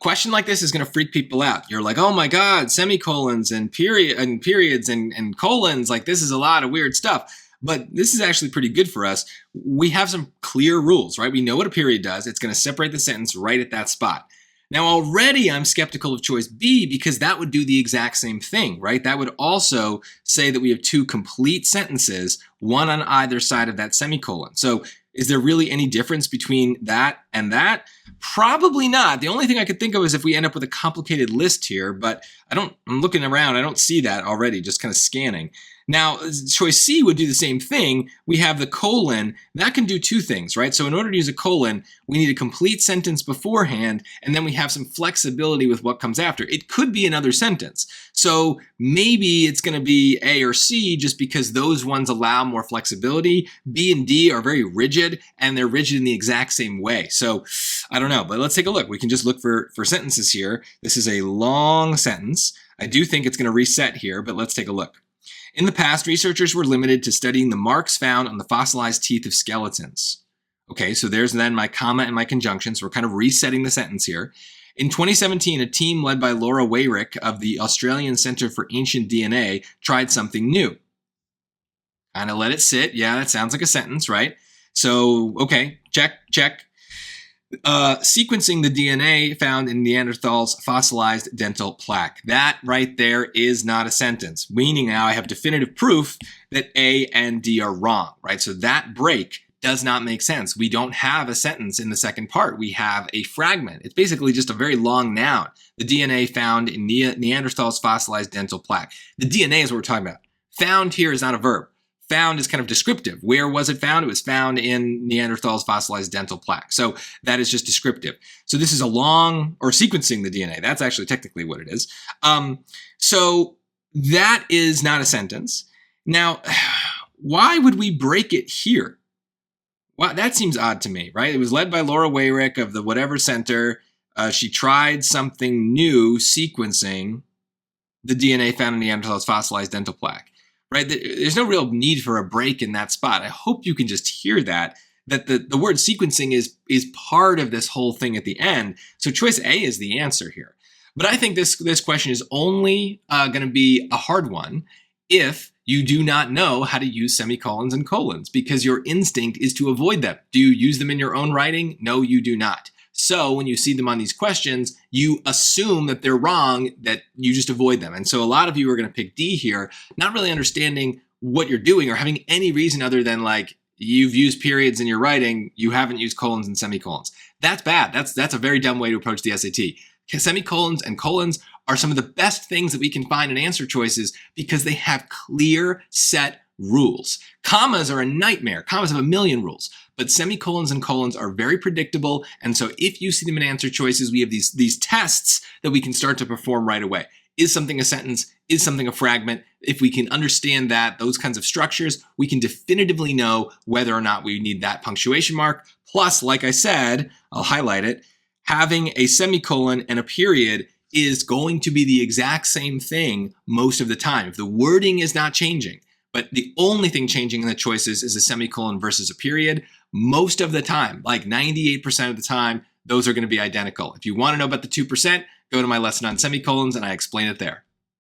question like this is going to freak people out. You're like, oh my God, semicolons and periods and colons, like this is a lot of weird stuff. But this is actually pretty good for us. We have some clear rules, right? We know what a period does. It's going to separate the sentence right at that spot. Now, already I'm skeptical of choice B because that would do the exact same thing, right? That would also say that we have two complete sentences, one on either side of that semicolon. So is there really any difference between that and that? Probably not. The only thing I could think of is if we end up with a complicated list here, but I'm looking around, I don't see that already, just kind of scanning. Now, choice C would do the same thing. We have the colon. That can do two things, right? So in order to use a colon, we need a complete sentence beforehand, and then we have some flexibility with what comes after. It could be another sentence. So maybe it's going to be A or C just because those ones allow more flexibility. B and D are very rigid, and they're rigid in the exact same way. So I don't know, but let's take a look. We can just look for sentences here. This is a long sentence. I do think it's going to reset here, but let's take a look. In the past, researchers were limited to studying the marks found on the fossilized teeth of skeletons. Okay, so there's then my comma and my conjunction, so we're kind of resetting the sentence here. In 2017, a team led by Laura Wayrick of the Australian Centre for Ancient DNA tried something new. Kind of let it sit. Yeah, that sounds like a sentence, right? So, okay, check. Sequencing the DNA found in Neanderthals' fossilized dental plaque. That right there is not a sentence, meaning now I have definitive proof that A and D are wrong, right? So that break does not make sense. We don't have a sentence in the second part. We have a fragment. It's basically just a very long noun. The DNA found in Neanderthals' fossilized dental plaque. The DNA is what we're talking about. Found here is not a verb. Found is kind of descriptive. Where was it found? It was found in Neanderthals' fossilized dental plaque. So that is just descriptive. So this is a long, or sequencing the DNA. That's actually technically what it is. So that is not a sentence. Now, why would we break it here? Well, that seems odd to me, right? It was led by Laura Wayrick of the whatever center. She tried something new, sequencing the DNA found in Neanderthals' fossilized dental plaque. Right? There's no real need for a break in that spot. I hope you can just hear that the word sequencing is part of this whole thing at the end. So choice A is the answer here. But I think this question is only going to be a hard one if you do not know how to use semicolons and colons, because your instinct is to avoid them. Do you use them in your own writing? No, you do not. So when you see them on these questions, you assume that they're wrong, that you just avoid them. And so a lot of you are going to pick D here, not really understanding what you're doing or having any reason other than like you've used periods in your writing, you haven't used colons and semicolons. That's bad. That's a very dumb way to approach the SAT. Semicolons and colons are some of the best things that we can find in answer choices because they have clear set rules. Commas are a nightmare. Commas have a million rules. But semicolons and colons are very predictable, and so if you see them in answer choices, we have these tests that we can start to perform right away. Is something a sentence? Is something a fragment? If we can understand that, those kinds of structures, we can definitively know whether or not we need that punctuation mark. Plus, like I said, I'll highlight it, having a semicolon and a period is going to be the exact same thing most of the time. If the wording is not changing, but the only thing changing in the choices is a semicolon versus a period. Most of the time, like 98% of the time, those are going to be identical. If you want to know about the 2%, go to my lesson on semicolons and I explain it there.